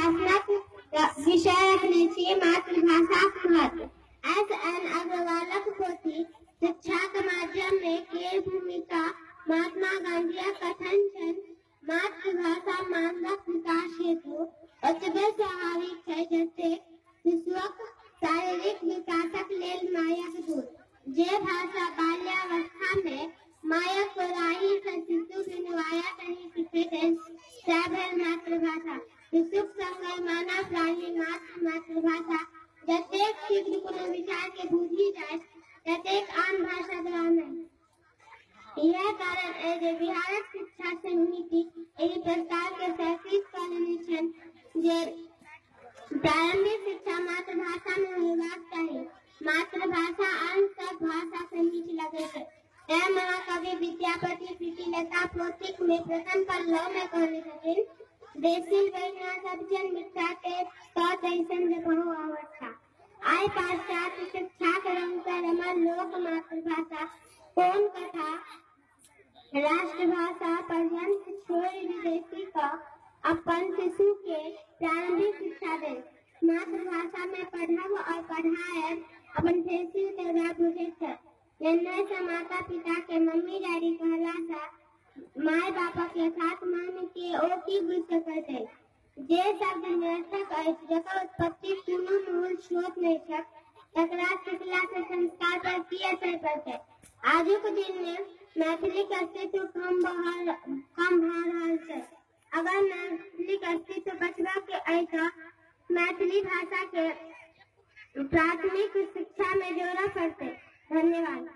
अनुशासनात्मक विषय रखने चाहिए मातृभाषा महत्व। S.N. अग्रवालक पोथी शिक्षा के माध्यम में के भूमिका महात्मा गांधी कथन छन मातृभाषा मानवक विकास हेतु अतबे स्वाभाविक है जैसे शिशुक शारीरिक विकासक लेल मायक दूध। जे भाषा बाल्यावस्था में मायक राही से शिशु बिनवाया कहीं सीखे मातृभाषा। शिशुक संग मानव प्राणी मातृभाषा जतेक शीघ्र कोनो विचार के बुझी जाए ततेक आन भाषा द्वारा नहीं। यह कारण है जे बिहारक शिक्षा समिति एहि प्रस्ताव के स्वीकृत करने छन जे प्रारंभिक शिक्षा मातृभाषा में होबाक चाही। मातृभाषा आन सब भाषा से नीच लगे है। महाकवि विद्यापति प्रीतिलता पोथिक में प्रथम पल्लव में कहने छथिन देसी वैना सब जन मिथ्या के तो जैसन देखो अवस्था। आय पाश्चात्य शिक्षा के रंग पर रमन लोक मातृभाषा कौन कथा राष्ट्रभाषा पर्यंत छोड़ विदेशी का अपन शिशु के प्रारंभिक शिक्षा दे। मातृभाषा में पढ़ब और पढ़ाए अपन देशी तेरा बुझे छे। निर्णय से माता पिता के मम्मी डैडी कहला सा माय बाप के साथ मान के ओ की बुझ सकत है। जे शब्द निरर्थक अछि जकर उत्पत्ति कोनो मूल स्रोत नहीं छै तकरा सिखला से संस्कार पर की असर पड़तै। आजुक दिन में मैथिली के अस्तित्व कम भा रहल छै। अगर मैथिली के अस्तित्व बचबा के अइ त मैथिली भाषा के प्राथमिक शिक्षा में जोड़ना पड़तै। धन्यवाद।